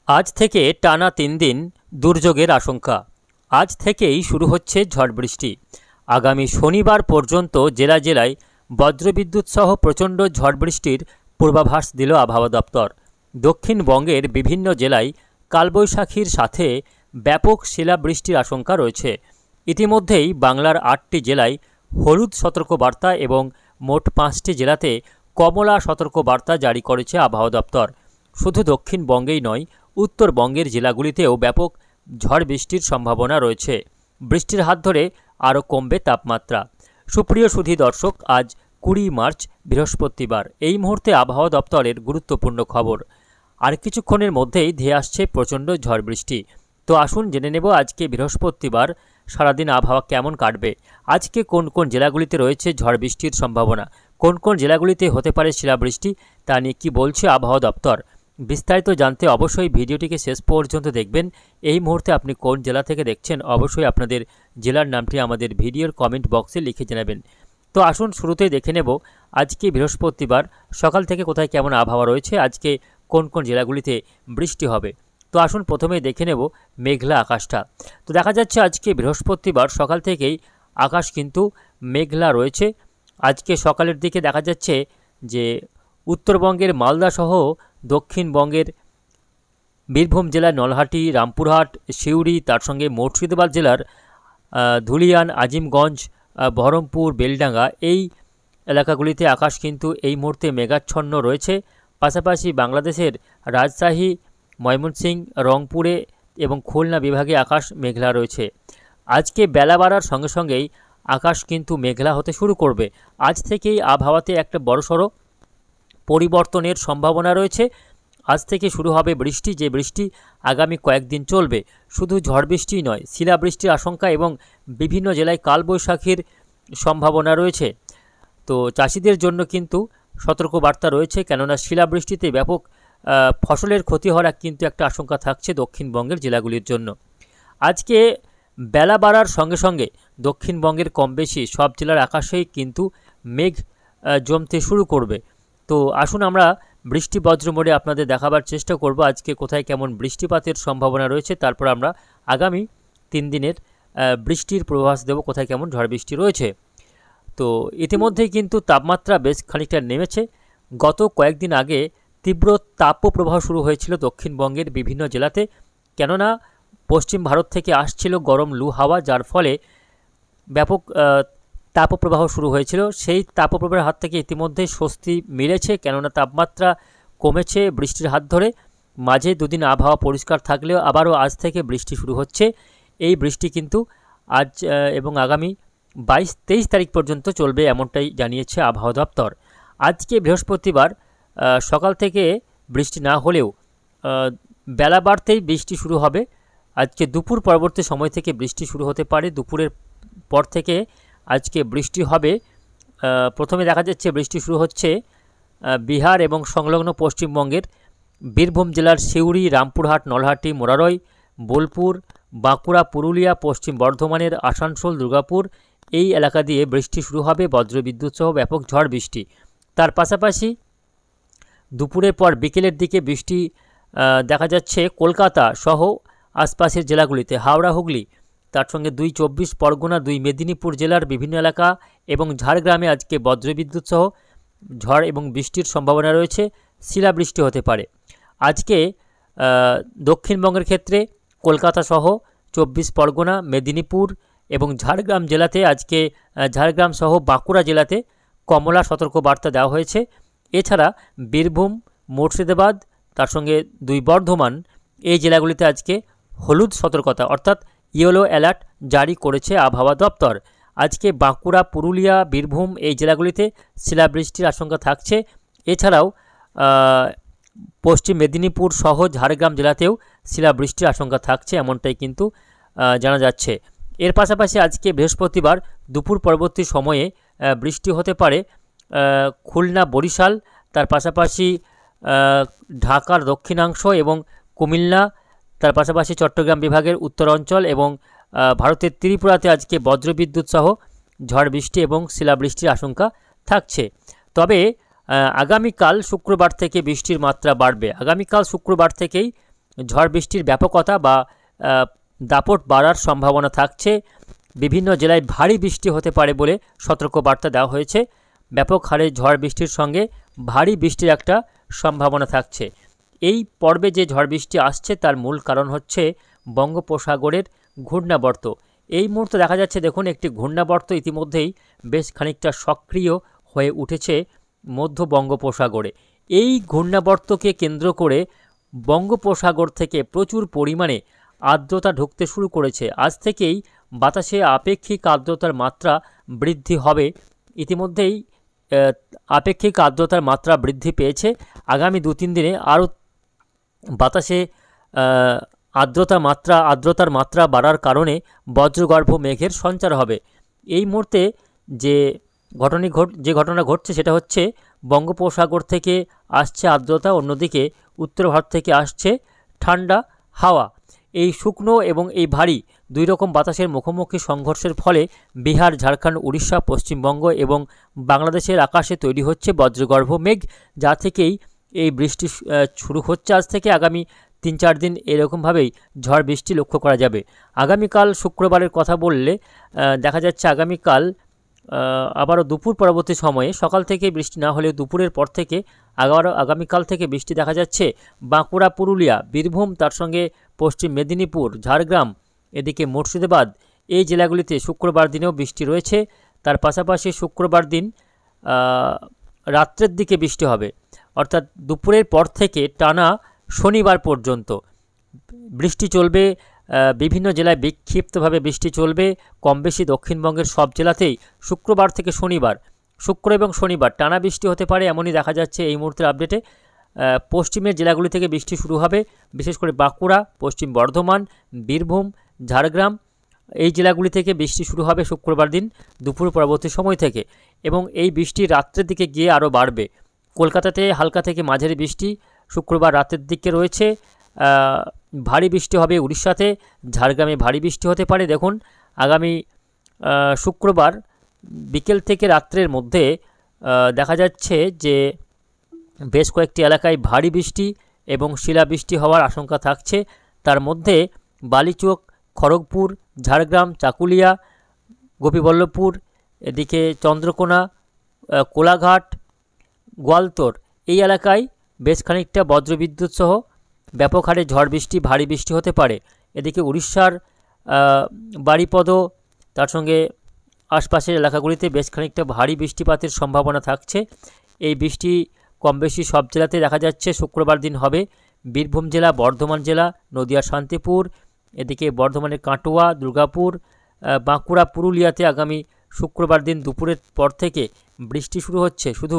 আজ থেকে টানা ৩ দিন দুর্যোগের আশঙ্কা। আজ থেকেই শুরু হচ্ছে ঝড় বৃষ্টি। আগামী শনিবার পর্যন্ত জেলায় জেলায় বজ্রবিদ্যুৎ সহ প্রচণ্ড ঝড় বৃষ্টির পূর্বাভাস দিল আবহাওয়া দপ্তর। দক্ষিণবঙ্গের বিভিন্ন জেলায় কালবৈশাখীর সাথে ব্যাপক শিলাবৃষ্টির আশঙ্কা রয়েছে। ইতিমধ্যেই বাংলার ৮টি জেলায় হলুদ সতর্কবার্তা এবং মোট ৫টি জেলাতে কমলা সতর্কবার্তা জারি করেছে আবহাওয়া দপ্তর। শুধু দক্ষিণবঙ্গেই নয়, উত্তরবঙ্গের জেলাগুলিতেও ব্যাপক ঝড় বৃষ্টির সম্ভাবনা রয়েছে। বৃষ্টির হাত ধরে আরও কমবে তাপমাত্রা। সুপ্রিয় সুধী দর্শক, আজ ২০ মার্চ বৃহস্পতিবার। এই মুহূর্তে আবহাওয়া দপ্তরের গুরুত্বপূর্ণ খবর। আর কিছুক্ষণের মধ্যেই ধেয়ে আসছে প্রচণ্ড ঝড় বৃষ্টি। তো আসুন জেনে নেব আজকে বৃহস্পতিবার সারাদিন আবহাওয়া কেমন কাটবে। আজকে কোন কোন জেলাগুলিতে রয়েছে ঝড় বৃষ্টির সম্ভাবনা, কোন কোন জেলাগুলিতে হতে পারে শিলাবৃষ্টি, তা নিয়ে কী বলছে আবহাওয়া দপ্তর। বিস্তারিত জানতে অবশ্যই ভিডিওটিকে শেষ পর্যন্ত দেখবেন। এই মুহূর্তে আপনি কোন জেলা থেকে দেখছেন অবশ্যই আপনাদের জেলার নামটি আমাদের ভিডিওর কমেন্ট বক্সে লিখে জানাবেন। তো আসুন শুরুতেই দেখে নেব আজকে বৃহস্পতিবার সকাল থেকে কোথায় কেমন আবহাওয়া রয়েছে, আজকে কোন কোন জেলাগুলিতে বৃষ্টি হবে। তো আসুন প্রথমেই দেখে নেব মেঘলা আকাশটা। তো দেখা যাচ্ছে আজকে বৃহস্পতিবার সকাল থেকেই আকাশ কিন্তু মেঘলা রয়েছে। আজকে সকালের দিকে দেখা যাচ্ছে যে উত্তরবঙ্গের মালদা সহ দক্ষিণবঙ্গের বীরভূম জেলার নলহাটি, রামপুরহাট, সিউড়ি, তার সঙ্গে মুর্শিদাবাদ জেলার ধুলিয়ান, আজিমগঞ্জ, বহরমপুর, বেলডাঙ্গা এই এলাকাগুলিতে আকাশ কিন্তু এই মুহূর্তে মেঘাচ্ছন্ন রয়েছে। পাশাপাশি বাংলাদেশের রাজশাহী, ময়মনসিংহ, রংপুরে এবং খুলনা বিভাগে আকাশ মেঘলা রয়েছে। আজকে বেলা বাড়ার সঙ্গে সঙ্গেই আকাশ কিন্তু মেঘলা হতে শুরু করবে। আজ থেকেই আবহাওয়াতে একটা বড়সড় পরিবর্তনের সম্ভাবনা রয়েছে। আজ থেকে শুরু হবে বৃষ্টি, যে বৃষ্টি আগামী কয়েকদিন চলবে। শুধু ঝড় বৃষ্টিই নয়, শিলাবৃষ্টির আশঙ্কা এবং বিভিন্ন জেলায় কালবৈশাখীর সম্ভাবনা রয়েছে। তো চাষিদের জন্য কিন্তু সতর্কবার্তা রয়েছে, কেননা শিলাবৃষ্টিতে ব্যাপক ফসলের ক্ষতি হওয়ার কিন্তু একটা আশঙ্কা থাকছে দক্ষিণবঙ্গের জেলাগুলির জন্য। আজকে বেলা বাড়ার সঙ্গে সঙ্গে দক্ষিণবঙ্গের কম বেশি সব জেলার আকাশেই কিন্তু মেঘ জমতে শুরু করবে। তো আসুন আমরা বৃষ্টি বজ্র মোডে আপনাদের দেখাবার চেষ্টা করব আজকে কোথায় কেমন বৃষ্টিপাতের সম্ভাবনা রয়েছে। তারপর আমরা আগামী ৩ দিনের বৃষ্টির পূর্বাভাস দেব, কোথায় কেমন ঝড় বৃষ্টি রয়েছে। তো ইতিমধ্যেই কিন্তু তাপমাত্রা বেশ খানিকটা নেমেছে। গত কয়েকদিন আগে তীব্র তাপপ্রবাহ শুরু হয়েছিল দক্ষিণবঙ্গের বিভিন্ন জেলাতে, কেননা পশ্চিম ভারত থেকে আসছিল গরম লু হাওয়া, যার ফলে ব্যাপক তাপপ্রবাহ শুরু হয়েছিল। সেই তাপপ্রবাহের হাত থেকে ইতিমধ্যে স্বস্তি মিলেছে, কেননা তাপমাত্রা কমেছে বৃষ্টির হাত ধরে। মাঝে দুদিন আবহাওয়া পরিষ্কার থাকলেও আবারও আজ থেকে বৃষ্টি শুরু হচ্ছে। এই বৃষ্টি কিন্তু আজ এবং আগামী 22-23 তারিখ পর্যন্ত চলবে, এমনটাই জানিয়েছে আবহাওয়া দপ্তর। আজকে বৃহস্পতিবার সকাল থেকে বৃষ্টি না হলেও বেলা বাড়তেই বৃষ্টি শুরু হবে। আজকে দুপুর পরবর্তী সময় থেকে বৃষ্টি শুরু হতে পারে। দুপুরের পর থেকে আজকে বৃষ্টি হবে। প্রথমে দেখা যাচ্ছে বৃষ্টি শুরু হচ্ছে বিহার এবং সংলগ্ন পশ্চিমবঙ্গের বীরভূম জেলার সিউড়ি, রামপুরহাট, নলহাটি, মোরারই, বোলপুর, বাঁকুড়া, পুরুলিয়া, পশ্চিম বর্ধমানের আসানসোল, দুর্গাপুর এই এলাকা দিয়ে বৃষ্টি শুরু হবে, বজ্রবিদ্যুৎ সহ ব্যাপক ঝড় বৃষ্টি। তার পাশাপাশি দুপুরের পর বিকেলের দিকে বৃষ্টি দেখা যাচ্ছে কলকাতা সহ আশপাশের জেলাগুলিতে, হাওড়া, হুগলি, তার সঙ্গে 2 চব্বিশ পরগনা, 2 মেদিনীপুর জেলার বিভিন্ন এলাকা এবং ঝাড়গ্রামে আজকে বজ্রবিদ্যুৎ সহ ঝড় এবং বৃষ্টির সম্ভাবনা রয়েছে। শিলাবৃষ্টি হতে পারে। আজকে দক্ষিণবঙ্গের ক্ষেত্রে কলকাতা সহ 24 পরগনা, মেদিনীপুর এবং ঝাড়গ্রাম জেলাতে আজকে ঝাড়গ্রাম সহ বাঁকুড়া জেলাতে কমলা সতর্কবার্তা দেওয়া হয়েছে। এছাড়া বীরভূম, মুর্শিদাবাদ, তার সঙ্গে 2 বর্ধমান এই জেলাগুলিতে আজকে হলুদ সতর্কতা অর্থাৎ ইয়েলো অ্যালার্ট জারি করেছে আবহাওয়া দপ্তর। আজকে বাঁকুড়া, পুরুলিয়া, বীরভূম এই জেলাগুলিতে শিলাবৃষ্টির আশঙ্কা থাকছে। এছাড়াও পশ্চিম মেদিনীপুর সহ ঝাড়গ্রাম জেলাতেও শিলাবৃষ্টির আশঙ্কা থাকছে, এমনটাই কিন্তু জানা যাচ্ছে। এর পাশাপাশি আজকে বৃহস্পতিবার দুপুর পরবর্তী সময়ে বৃষ্টি হতে পারে খুলনা, বরিশাল, তার পাশাপাশি ঢাকার দক্ষিণাংশ এবং কুমিল্লা, তার পাশাপাশি চট্টগ্রাম বিভাগের উত্তরাঞ্চল এবং ভারতের ত্রিপুরাতে আজকে বজ্রবিদ্যুৎ সহ ঝড় বৃষ্টি এবং শিলাবৃষ্টির আশঙ্কা থাকছে। তবে আগামীকাল শুক্রবার থেকে বৃষ্টির মাত্রা বাড়বে। আগামীকাল শুক্রবার থেকেই ঝড় বৃষ্টির ব্যাপকতা বা দাপট বাড়ার সম্ভাবনা থাকছে। বিভিন্ন জেলায় ভারী বৃষ্টি হতে পারে বলে সতর্কবার্তা দেওয়া হয়েছে। ব্যাপক হারে ঝড় বৃষ্টির সঙ্গে ভারী বৃষ্টির একটা সম্ভাবনা থাকছে। এই পর্বে যে ঝড় বৃষ্টি আসছে তার মূল কারণ হচ্ছে বঙ্গোপসাগরের ঘূর্ণাবর্ত। এই মুহূর্তে দেখা যাচ্ছে, দেখুন, একটি ঘূর্ণাবর্ত ইতিমধ্যেই বেশ খানিকটা সক্রিয় হয়ে উঠেছে মধ্য বঙ্গোপসাগরে। এই ঘূর্ণাবর্তকে কেন্দ্র করে বঙ্গোপসাগর থেকে প্রচুর পরিমাণে আর্দ্রতা ঢুকতে শুরু করেছে। আজ থেকেই বাতাসে আপেক্ষিক আর্দ্রতার মাত্রা বৃদ্ধি হবে। ইতিমধ্যেই আপেক্ষিক আর্দ্রতার মাত্রা বৃদ্ধি পেয়েছে। আগামী 2-3 দিনে আরও বাতাসে আর্দ্রতার মাত্রা বাড়ার কারণে বজ্রগর্ভ মেঘের সঞ্চার হবে। এই মুহূর্তে যে ঘটনা ঘটছে সেটা হচ্ছে বঙ্গোপসাগর থেকে আসছে আর্দ্রতা, অন্যদিকে উত্তর ভারত থেকে আসছে ঠান্ডা হাওয়া। এই শুকনো এবং এই ভারী দুই রকম বাতাসের মুখোমুখি সংঘর্ষের ফলে বিহার, ঝাড়খণ্ড, উড়িষ্যা, পশ্চিমবঙ্গ এবং বাংলাদেশের আকাশে তৈরি হচ্ছে বজ্রগর্ভ মেঘ, যা থেকেই এই বৃষ্টি শুরু হচ্ছে। আজ থেকে আগামী 3-4 দিন এরকমভাবেই ঝড় বৃষ্টি লক্ষ্য করা যাবে। আগামীকাল শুক্রবারের কথা বললে দেখা যাচ্ছে আগামীকাল আবারও দুপুর পরবর্তী সময়ে, সকাল থেকে বৃষ্টি না হলেও দুপুরের পর থেকে আগামীকাল থেকে বৃষ্টি দেখা যাচ্ছে বাঁকুড়া, পুরুলিয়া, বীরভূম, তার সঙ্গে পশ্চিম মেদিনীপুর, ঝাড়গ্রাম, এদিকে মুর্শিদাবাদ, এই জেলাগুলিতে শুক্রবার দিনেও বৃষ্টি রয়েছে। তার পাশাপাশি শুক্রবার দিন রাত্রের দিকে বৃষ্টি হবে, অর্থাৎ দুপুরের পর থেকে টানা শনিবার পর্যন্ত বৃষ্টি চলবে। বিভিন্ন জেলায় বিক্ষিপ্তভাবে বৃষ্টি চলবে। কম বেশি দক্ষিণবঙ্গের সব জেলাতেই শুক্রবার থেকে শনিবার, শুক্র এবং শনিবার টানা বৃষ্টি হতে পারে, এমনই দেখা যাচ্ছে এই মুহূর্তের আপডেটে। পশ্চিমের জেলাগুলি থেকে বৃষ্টি শুরু হবে, বিশেষ করে বাঁকুড়া, পশ্চিম বর্ধমান, বীরভূম, ঝাড়গ্রাম, এই জেলাগুলি থেকে বৃষ্টি শুরু হবে শুক্রবার দিন দুপুর পরবর্তী সময় থেকে, এবং এই বৃষ্টি রাত্রের দিকে গিয়ে আরও বাড়বে। কলকাতাতে হালকা থেকে মাঝারি বৃষ্টি শুক্রবার রাতের দিকে রয়েছে। ভারী বৃষ্টি হবে উড়িষ্যাতে, ঝাড়গ্রামে ভারী বৃষ্টি হতে পারে। দেখুন, আগামী শুক্রবার বিকেল থেকে রাত্রের মধ্যে দেখা যাচ্ছে যে বেশ কয়েকটি এলাকায় ভারী বৃষ্টি এবং শিলাবৃষ্টি হওয়ার আশঙ্কা থাকছে। তার মধ্যে বালিচক, খড়গপুর, ঝাড়গ্রাম, চাকুলিয়া, গোপীবল্লভপুর, এদিকে চন্দ্রকোনা, কোলাঘাট, গোয়ালতোর, এই এলাকায় বেশ খানিকটা বজ্রবিদ্যুৎ সহ ব্যাপক হারে ঝড় বৃষ্টি, ভারী বৃষ্টি হতে পারে। এদিকে উড়িষ্যার বারিপদ, তার সঙ্গে আশপাশের এলাকাগুলিতে বেশ খানিকটা ভারী বৃষ্টিপাতের সম্ভাবনা থাকছে। এই বৃষ্টি কম বেশি সব জেলাতে দেখা যাচ্ছে শুক্রবার দিন হবে। বীরভূম জেলা, বর্ধমান জেলা, নদিয়া, শান্তিপুর, এদিকে বর্ধমানের কাটোয়া, দুর্গাপুর, বাঁকুড়া, পুরুলিয়াতে আগামী শুক্রবার দিন দুপুরের পর থেকে বৃষ্টি শুরু হচ্ছে। শুধু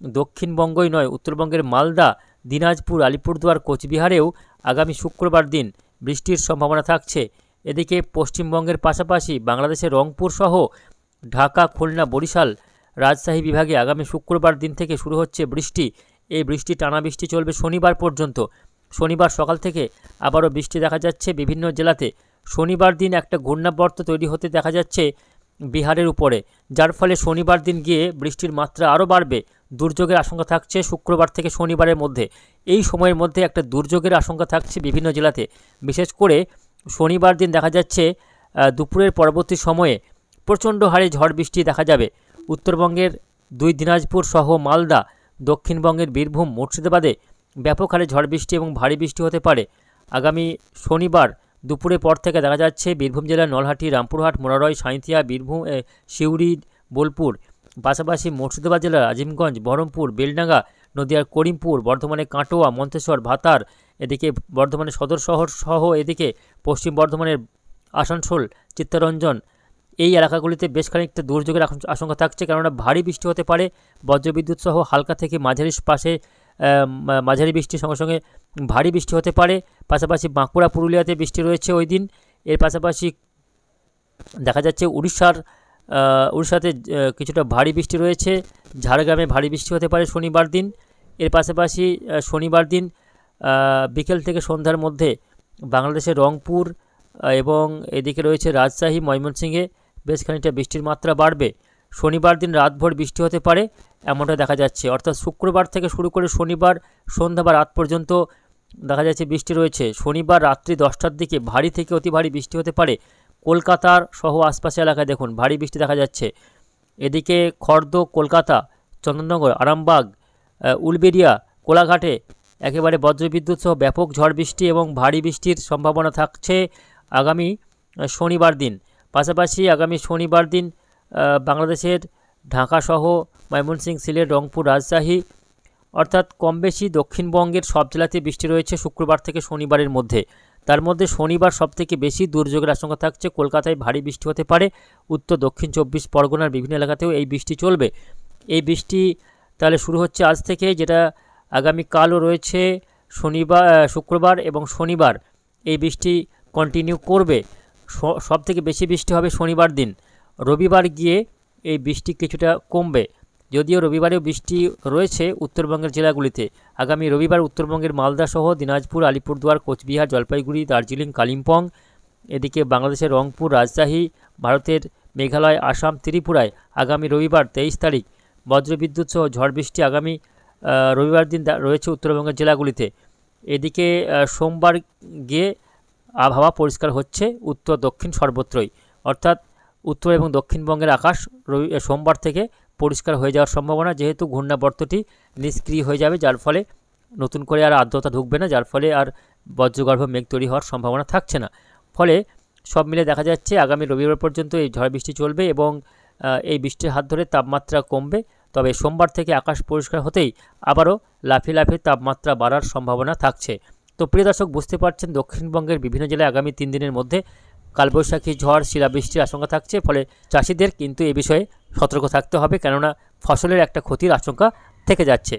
দক্ষিণবঙ্গই নয়, উত্তরবঙ্গের মালদা, দিনাজপুর, আলিপুরদুয়ার, কোচবিহারেও আগামী শুক্রবার দিন বৃষ্টির সম্ভাবনা থাকছে। এদিকে পশ্চিমবঙ্গের পাশাপাশি বাংলাদেশের রংপুর সহ ঢাকা, খুলনা, বরিশাল, রাজশাহী বিভাগে আগামী শুক্রবার দিন থেকে শুরু হচ্ছে বৃষ্টি। এই বৃষ্টি টানা বৃষ্টি চলবে শনিবার পর্যন্ত। শনিবার সকাল থেকে আবারও বৃষ্টি দেখা যাচ্ছে বিভিন্ন জেলাতে। শনিবার দিন একটা ঘূর্ণাবর্ত তৈরি হতে দেখা যাচ্ছে বিহারের উপরে, যার ফলে শনিবার দিন গিয়ে বৃষ্টির মাত্রা আরও বাড়বে। দুর্যোগের আশঙ্কা থাকছে শুক্রবার থেকে শনিবারের মধ্যে। এই সময়ের মধ্যে একটা দুর্যোগের আশঙ্কা থাকছে বিভিন্ন জেলাতে। বিশেষ করে শনিবার দিন দেখা যাচ্ছে দুপুরের পরবর্তী সময়ে প্রচণ্ড হারে ঝড় বৃষ্টি দেখা যাবে। উত্তরবঙ্গের দিনাজপুর সহ মালদা, দক্ষিণবঙ্গের বীরভূম, মুর্শিদাবাদে ব্যাপক হারে ঝড় বৃষ্টি এবং ভারী বৃষ্টি হতে পারে। আগামী শনিবার দুপুরের পর থেকে দেখা যাচ্ছে বীরভূম জেলার নলহাটি, রামপুরহাট, মোরারয়, সাঁইথিয়া, বীরভূম, সিউড়ি, বোলপুর, পাশাপাশি মুর্শিদাবাদ জেলার আজিমগঞ্জ, বহরমপুর, বেলডাঙ্গা, নদিয়ার করিমপুর, বর্ধমানে কাটোয়া, মন্তেশ্বর, ভাতার, এদিকে বর্ধমানের সদর শহর সহ এদিকে পশ্চিম বর্ধমানের আসানসোল, চিত্তরঞ্জন, এই এলাকাগুলিতে বেশ খানিকটা দুর্যোগের আশঙ্কা থাকছে, কেননা ভারী বৃষ্টি হতে পারে। বজ্রবিদ্যুৎ সহ হালকা থেকে মাঝারি বৃষ্টির সঙ্গে সঙ্গে ভারী বৃষ্টি হতে পারে। পাশাপাশি বাঁকুড়া, পুরুলিয়াতে বৃষ্টি রয়েছে ওই দিন। এর পাশাপাশি দেখা যাচ্ছে উড়িষ্যাতে কিছুটা ভারী বৃষ্টি রয়েছে। ঝাড়গ্রামে ভারী বৃষ্টি হতে পারে শনিবার দিন। এর পাশাপাশি শনিবার দিন বিকেল থেকে সন্ধ্যার মধ্যে বাংলাদেশের রংপুর এবং এদিকে রয়েছে রাজশাহী, ময়মনসিংহে বেশ খানিকটা বৃষ্টির মাত্রা বাড়বে। শনিবার দিন রাতভর বৃষ্টি হতে পারে এমনটা দেখা যাচ্ছে। অর্থাৎ শুক্রবার থেকে শুরু করে শনিবার সন্ধ্যা বা রাত পর্যন্ত দেখা যাচ্ছে বৃষ্টি রয়েছে। শনিবার রাত্রি 10টার দিকে ভারী থেকে অতি ভারী বৃষ্টি হতে পারে কলকাতার সহ আশপাশের এলাকায়। দেখুন ভারী বৃষ্টি দেখা যাচ্ছে। এদিকে খর্দ, কলকাতা, চন্দননগর, আরামবাগ, উলবেড়িয়া, কোলাঘাটে একেবারে বজ্রবিদ্যুৎ সহ ব্যাপক ঝড় বৃষ্টি এবং ভারী বৃষ্টির সম্ভাবনা থাকছে আগামী শনিবার দিন। পাশাপাশি আগামী শনিবার দিন বাংলাদেশের ঢাকাসহ ময়মনসিংহ, সিলেট, রংপুর, রাজশাহী অর্থাৎ কম বেশি দক্ষিণবঙ্গের সব জেলাতে বৃষ্টি রয়েছে শুক্রবার থেকে শনিবারের মধ্যে। তার মধ্যে শনিবার সবথেকে বেশি দুর্যোগের আশঙ্কা থাকছে। কলকাতায় ভারী বৃষ্টি হতে পারে। উত্তর দক্ষিণ 24 পরগনার বিভিন্ন এলাকাতেও এই বৃষ্টি চলবে। এই বৃষ্টি তাহলে শুরু হচ্ছে আজ থেকে, যেটা আগামীকালও রয়েছে শুক্রবার এবং শনিবার এই বৃষ্টি কন্টিনিউ করবে। সবথেকে বেশি বৃষ্টি হবে শনিবার দিন। রবিবার গিয়ে এই বৃষ্টি কিছুটা কমবে, যদিও রবিবারেও বৃষ্টি রয়েছে উত্তরবঙ্গের জেলাগুলিতে। আগামী রবিবার উত্তরবঙ্গের মালদা সহ দিনাজপুর, আলিপুরদুয়ার, কোচবিহার, জলপাইগুড়ি, দার্জিলিং, কালিম্পং, এদিকে বাংলাদেশের রংপুর, রাজশাহী, ভারতের মেঘালয়, আসাম, ত্রিপুরায় আগামী রবিবার 23 তারিখ বজ্রবিদ্যুৎ সহ ঝড় বৃষ্টি আগামী রবিবার দিন রয়েছে উত্তরবঙ্গের জেলাগুলিতে। এদিকে সোমবার গিয়ে আবহাওয়া পরিষ্কার হচ্ছে উত্তর দক্ষিণ সর্বত্রই, অর্থাৎ উত্তর এবং দক্ষিণবঙ্গের আকাশ সোমবার থেকে পরিষ্কার হয়ে যাওয়ার সম্ভাবনা, যেহেতু ঘূর্ণাবর্তটি নিষ্ক্রিয় হয়ে যাবে, যার ফলে নতুন করে আর আর্দ্রতা ঢুকবে না, যার ফলে আর বজ্রগর্ভ মেঘ তৈরি হওয়ার সম্ভাবনা থাকছে না। ফলে সব মিলে দেখা যাচ্ছে আগামী রবিবার পর্যন্ত এই ঝড় বৃষ্টি চলবে এবং এই বৃষ্টির হাত ধরে তাপমাত্রা কমবে। তবে সোমবার থেকে আকাশ পরিষ্কার হতেই আবারও লাফিয়ে লাফিয়ে তাপমাত্রা বাড়ার সম্ভাবনা থাকছে। তো প্রিয় দর্শক, বুঝতে পারছেন দক্ষিণবঙ্গের বিভিন্ন জেলায় আগামী 3 দিনের মধ্যে কালবৈশাখী ঝড়, শিলাবৃষ্টির আশঙ্কা থাকছে। ফলে চাষিদের কিন্তু এ বিষয়ে সতর্ক থাকতে হবে, কেননা ফসলের একটা ক্ষতির আশঙ্কা থেকে যাচ্ছে।